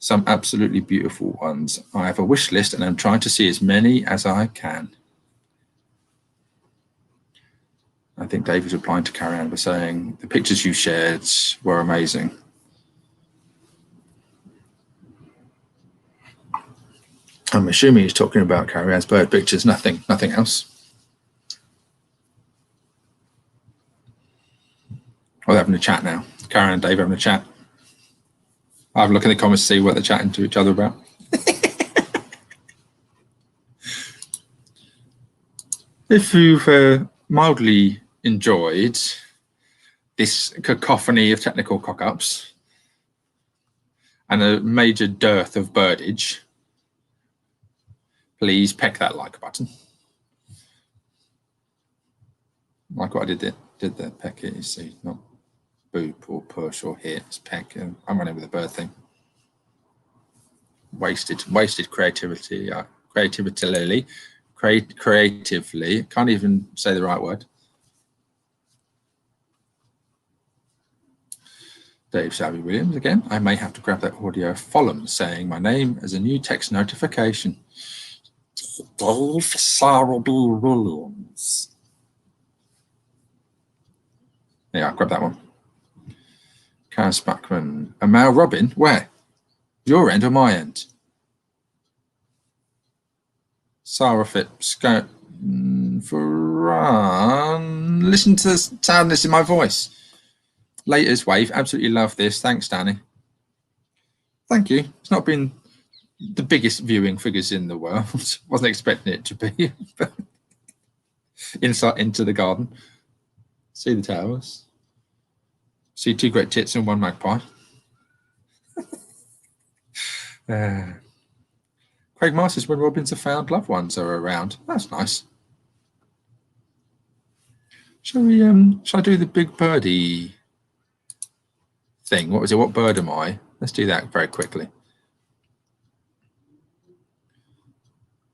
Some absolutely beautiful ones. I have a wish list and I'm trying to see as many as I can. I think Dave was replying to Carrie Ann by saying the pictures you shared were amazing. I'm assuming he's talking about Carrie Ann's bird pictures, nothing else. Well, they're having a chat now. Carrie and Dave having a chat. I'll have a look in the comments to see what they're chatting to each other about. If you've mildly enjoyed this cacophony of technical cock-ups and a major dearth of birdage, please peck that like button. Like what I did there, peck it, you see, not boop or push or hit, it's peck. I'm running with a bird thing. Wasted creativity, creatively, can't even say the right word. Dave Salby Williams again. I may have to grab that audio Follum saying my name as a new text notification. Dave Salby Williams. Yeah, I'll grab that one. Karen Spackman. A male robin? Where? Your end or my end? Sarah Phipps. Go for run. Listen to the soundness in my voice. Latest wave. Absolutely love this. Thanks, Danny. Thank you. It's not been the biggest viewing figures in the world. Wasn't expecting it to be. But insight into the garden. See the towers. See two great tits and one magpie. Craig Masters, when robins are found, loved ones are around. That's nice. Shall I do the big birdie thing? What was it? What bird am I? Let's do that very quickly.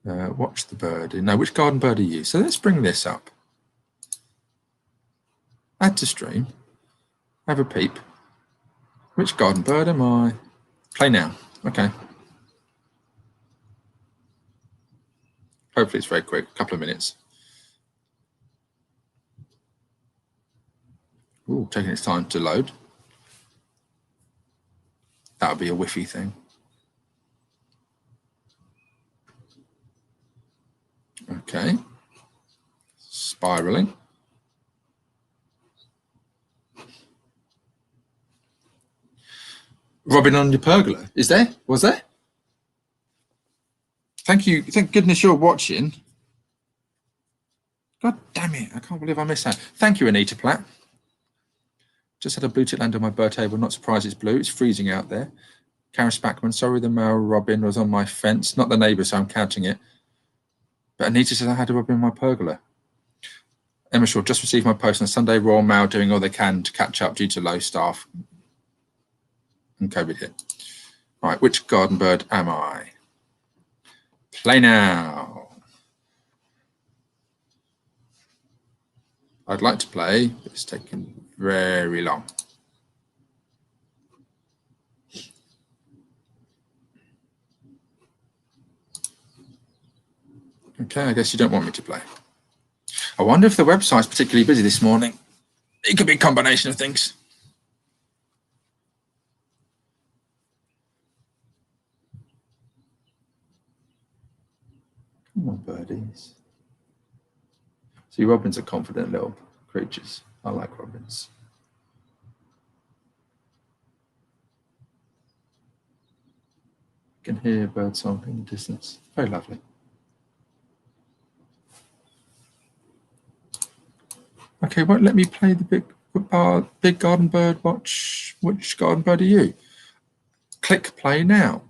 Watch the bird. No, which garden bird are you? So let's bring this up. Add to stream. Have a peep. Which garden bird am I? Play now. Okay. Hopefully it's very quick, a couple of minutes. Ooh, taking its time to load. That would be a whiffy thing. Okay. Spiraling. Robin on your pergola. Is there? Was there? Thank you. Thank goodness you're watching. God damn it. I can't believe I missed that. Thank you, Anita Platt. Just had a blue tit land on my bird table. Not surprised it's blue. It's freezing out there. Karen Spackman. Sorry, the male robin was on my fence. Not the neighbour, so I'm counting it. But Anita says I had to rub in my pergola. Emma Shaw, just received my post on Sunday. Royal Mail doing all they can to catch up due to low staff and COVID hit. Right, which garden bird am I? Play now. I'd like to play, but it's taking very long. Okay, I guess you don't want me to play. I wonder if the website's particularly busy this morning. It could be a combination of things. Come on, birdies. See, robins are confident little creatures. I like robins. I can hear bird song in the distance. Very lovely. Okay, won't let me play the Big Garden Birdwatch. Which garden bird are you? Click play now.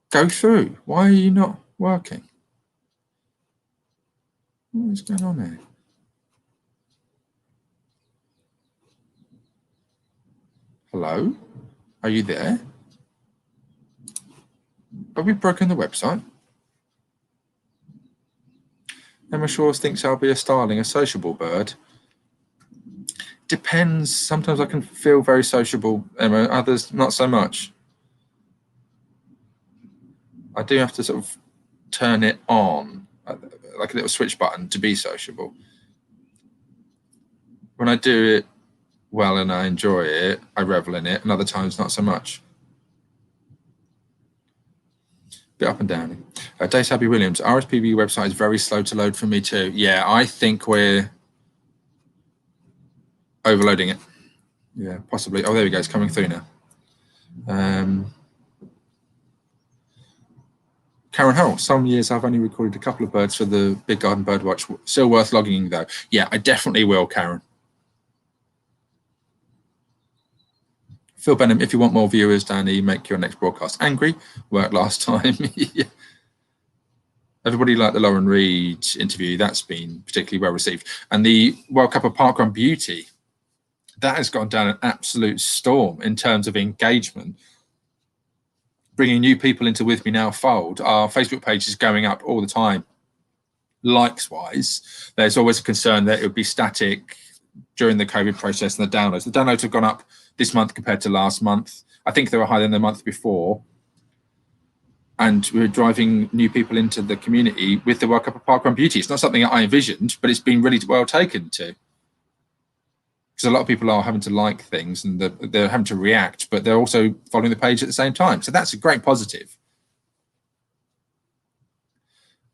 Go through. Why are you not working? What is going on here? Hello? Are you there? Have we broken the website? Emma Shawes thinks I'll be a starling, a sociable bird. Depends. Sometimes I can feel very sociable, Emma. Others, not so much. I do have to sort of turn it on, like a little switch button, to be sociable. When I do it well and I enjoy it, I revel in it, and other times not so much. Bit up and down. Dave Sabby Williams, RSPB website is very slow to load for me too. Yeah, I think we're overloading it. Yeah, possibly. Oh, there we go. It's coming through now. Karen Howell, some years I've only recorded a couple of birds for the Big Garden Birdwatch. Still worth logging though. Yeah, I definitely will, Karen. Phil Benham, if you want more viewers, Danny, make your next broadcast angry. Worked last time. Yeah. Everybody liked the Lauren Reed interview. That's been particularly well received. And the World Cup of Parkrun Beauty, that has gone down an absolute storm in terms of engagement. Bringing new people into With Me Now fold. Our Facebook page is going up all the time. Likes-wise, there's always a concern that it would be static during the COVID process and the downloads. The downloads have gone up this month compared to last month. I think they were higher than the month before. And we're driving new people into the community with the World Cup of Parkrun Beauty. It's not something that I envisioned, but it's been really well taken to. Because a lot of people are having to like things and they're having to react, but they're also following the page at the same time. So that's a great positive.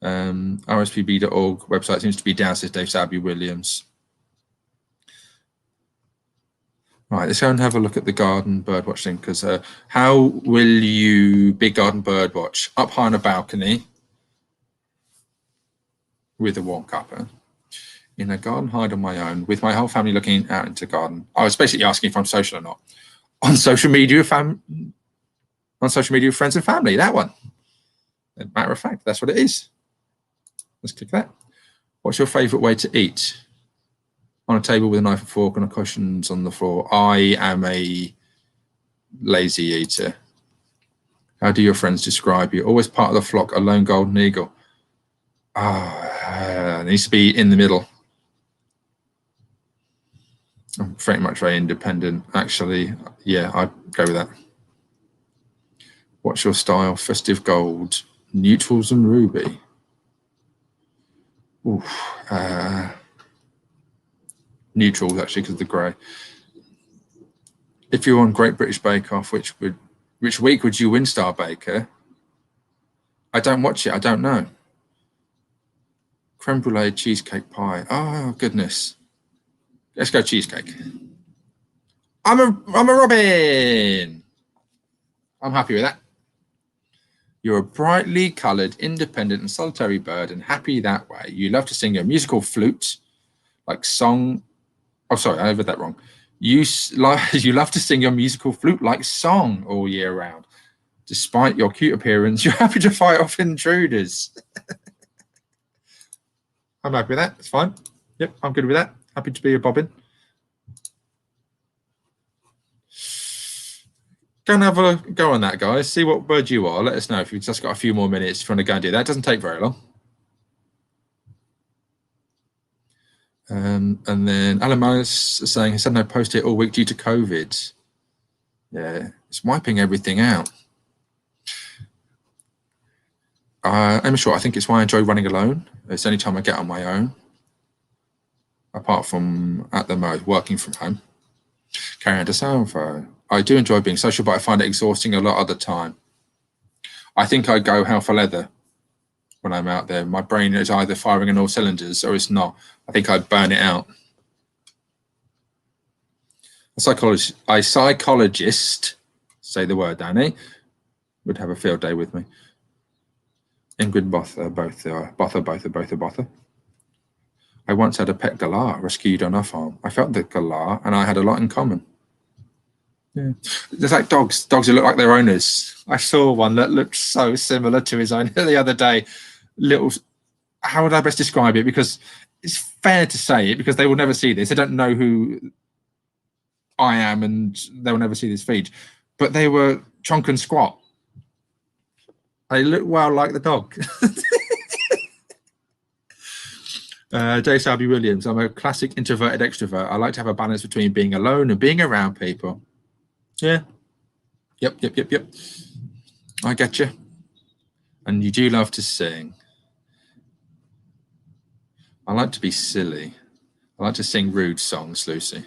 RSPB.org website seems to be down, says Dave Sabby Williams. Right, let's go and have a look at the garden birdwatch thing, because how will you Big Garden Birdwatch? Up high on a balcony with a warm cuppa, in a garden hide on my own, with my whole family looking out into the garden. I was basically asking if I'm social or not. On social media, friends and family, that one. As a matter of fact, that's what it is. Let's click that. What's your favourite way to eat? On a table with a knife and fork and cushions on the floor. I am a lazy eater. How do your friends describe you? Always part of the flock, a lone golden eagle. It needs to be in the middle. I'm pretty much very independent, actually. Yeah, I'd go with that. What's your style? Festive gold, neutrals and ruby. Neutrals, actually, because of the grey. If you're on Great British Bake Off, which week would you win, Star Baker? I don't watch it. I don't know. Creme brulee cheesecake pie. Oh goodness. Let's go cheesecake. I'm a robin. I'm happy with that. You're a brightly coloured, independent and solitary bird, and happy that way. You love to sing a musical flute, like song. Oh, sorry, I read that wrong. You love to sing your musical flute like song all year round. Despite your cute appearance, you're happy to fight off intruders. I'm happy with that. It's fine. Yep, I'm good with that. Happy to be a bobbin. Go and have a go on that, guys. See what bird you are. Let us know if you've just got a few more minutes if you want to go and do that. It doesn't take very long. And then Alan Morris is saying he's had no post it all week due to COVID. Yeah, it's wiping everything out. I'm sure. I think it's why I enjoy running alone. It's the only time I get on my own, apart from at the most working from home. Carrying to Salvo. I do enjoy being social, but I find it exhausting a lot of the time. I think I go hell for leather when I'm out there. My brain is either firing on all cylinders or it's not. I think I'd burn it out. A psychologist, say the word, Danny, would have a field day with me. Ingrid Bother. I once had a pet galah rescued on our farm. I felt the galah and I had a lot in common. Yeah, there's like dogs who look like their owners. I saw one that looked so similar to his owner the other day. How would I best describe it? Because it's fair to say it because they will never see this. They don't know who I am and they'll never see this feed. But they were chonk and squat. They look well like the dog. J. Salby Williams, I'm a classic introverted extrovert. I like to have a balance between being alone and being around people. Yeah. Yep. I get you. And you do love to sing. I like to be silly. I like to sing rude songs, Lucy.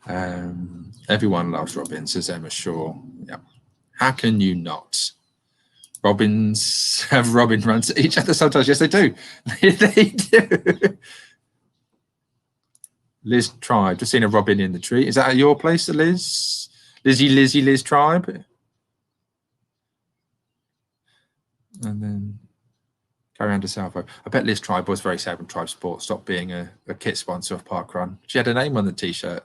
Everyone loves Robin, says Emma Shaw. Yep. How can you not? Robins have robin runs at each other sometimes. Yes, they do. They do. Liz Tribe. Just seen a robin in the tree. Is that at your place, Liz? Liz Tribe. And then carry on to Salvo. I bet Liz Tribe was very sad when Tribe Sport stopped being a kit sponsor of Parkrun. She had a name on the t-shirt.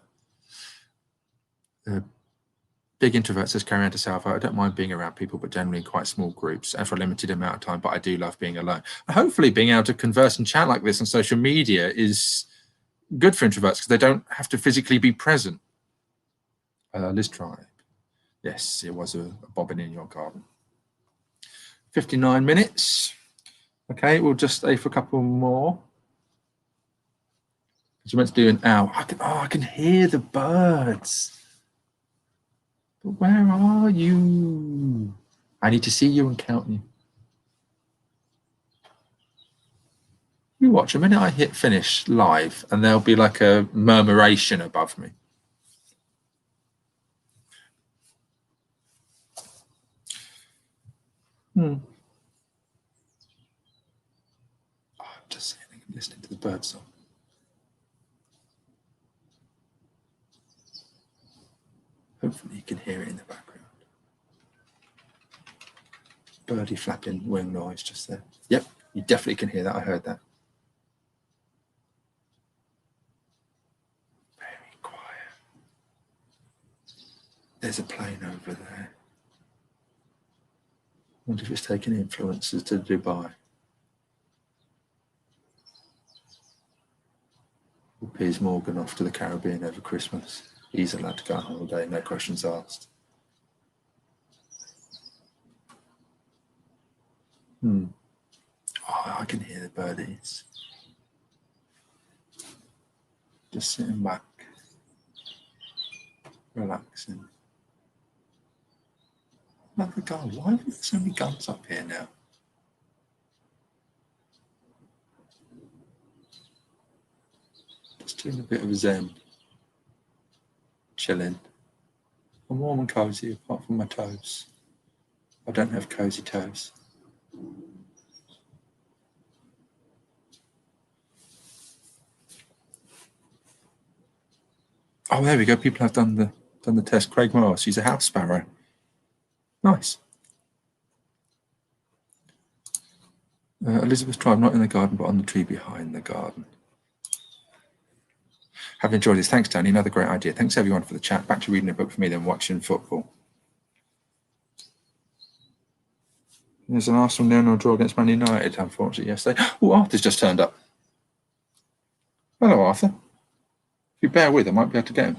Big introvert, says carry on to Salvo. I don't mind being around people, but generally in quite small groups and for a limited amount of time, but I do love being alone. And hopefully being able to converse and chat like this on social media is good for introverts because they don't have to physically be present. Liz Tribe. Yes, it was a bobbin in your garden. 59 minutes. Okay, we'll just stay for a couple more. You meant to do an owl. I can hear the birds. But where are you? I need to see you and count you. You watch a minute I hit finish live and there'll be like a murmuration above me. I'm just sitting and listening to the bird song. Hopefully you can hear it in the background. Birdie flapping wing noise just there. Yep, you definitely can hear that. I heard that. Very quiet. There's a plane over there. I wonder if it's taking influences to Dubai. Or Piers Morgan off to the Caribbean over Christmas. He's allowed to go on holiday, no questions asked. Oh, I can hear the birdies. Just sitting back, relaxing. Another gull. Why are there so many gulls up here now? Just doing a bit of zen. Chilling. I'm warm and cozy apart from my toes. I don't have cozy toes. Oh, there we go. People have done the test. Craig Morris, he's a house sparrow. Nice. Elizabeth Tribe, not in the garden, but on the tree behind the garden. Have enjoyed this. Thanks, Tony. Another great idea. Thanks, everyone, for the chat. Back to reading a book for me, then watching football. There's an Arsenal 0-0 draw against Man United, unfortunately, yesterday. Oh, Arthur's just turned up. Hello, Arthur. If you bear with, I might be able to get him.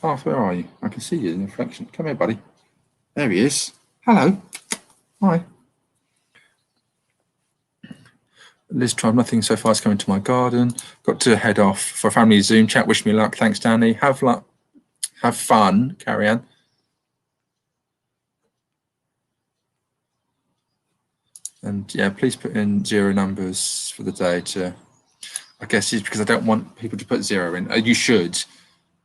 Arthur, where are you? I can see you in the reflection. Come here, buddy. There he is. Hello. Hi. Liz tried nothing so far as coming to my garden. Got to head off for a family Zoom chat. Wish me luck. Thanks, Danny. Have luck. Have fun. Carry on. And yeah, please put in 0 numbers for the day to, I guess it's because I don't want people to put 0 in. You should,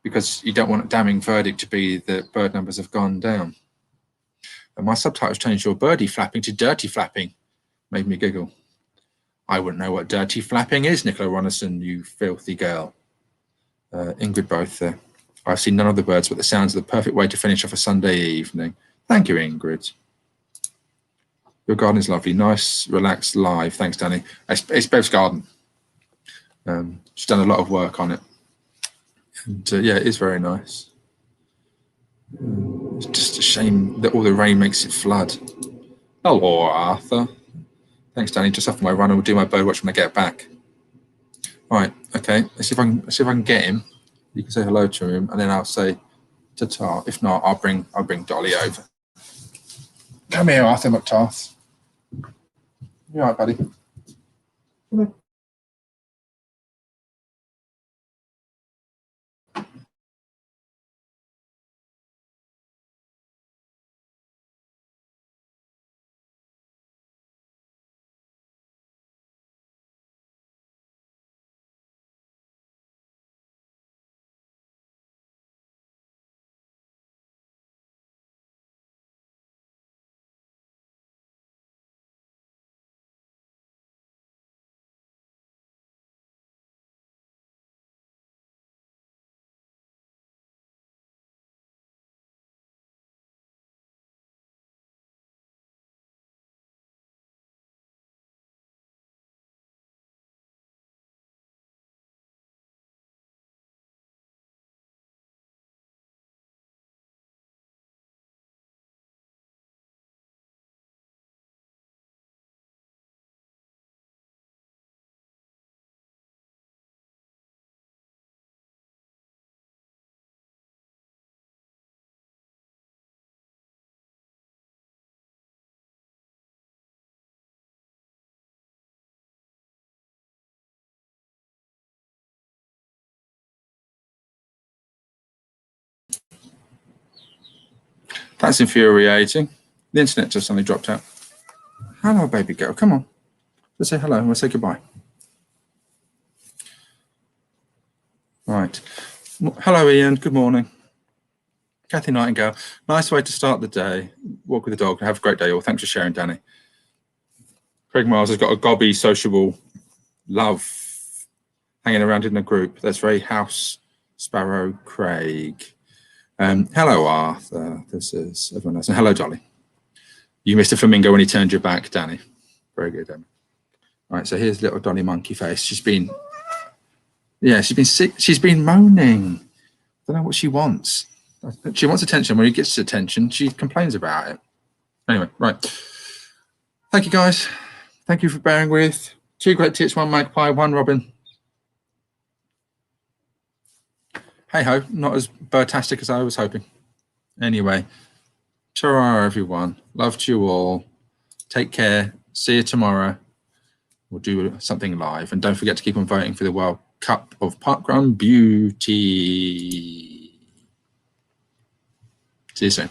because you don't want a damning verdict to be that bird numbers have gone down. And my subtitles changed your birdie flapping to dirty flapping. Made me giggle. I wouldn't know what dirty flapping is, Nicola Ronison, you filthy girl. Ingrid both there. I've seen none of the birds, but the sounds are the perfect way to finish off a Sunday evening. Thank you, Ingrid. Your garden is lovely. Nice, relaxed, live. Thanks, Danny. It's Bev's garden. She's done a lot of work on it. And yeah, it is very nice. It's just a shame that all the rain makes it flood. Hello, Arthur. Thanks, Danny. Just off my run, I'll do my birdwatch when I get back. All right, okay. Let's see if I can get him. You can say hello to him, and then I'll say ta-ta. If not, I'll bring Dolly over. Come here, Arthur McTarth. You all right, buddy? Come here. That's infuriating. The internet just suddenly dropped out. Hello, baby girl. Come on. Let's say hello and we'll say goodbye. Right. Hello, Ian. Good morning. Kathy Nightingale. Nice way to start the day. Walk with the dog. Have a great day all. Thanks for sharing, Danny. Craig Miles has got a gobby, sociable love hanging around in the group. That's very House Sparrow Craig. Hello, Arthur. This is everyone else. And hello, Dolly. You missed a flamingo when he turned your back, Danny. Very good, Danny. All right, so here's little Dolly monkey face. She's been sick. She's been moaning. I don't know what she wants. She wants attention. When he gets attention, she complains about it. Anyway, right. Thank you, guys. Thank you for bearing with. 2 great tits, 1 magpie, 1 robin. Hey ho, not as birdtastic as I was hoping. Anyway, ta-ra, everyone. Love to you all. Take care. See you tomorrow. We'll do something live. And don't forget to keep on voting for the World Cup of Parkrun Beauty. See you soon.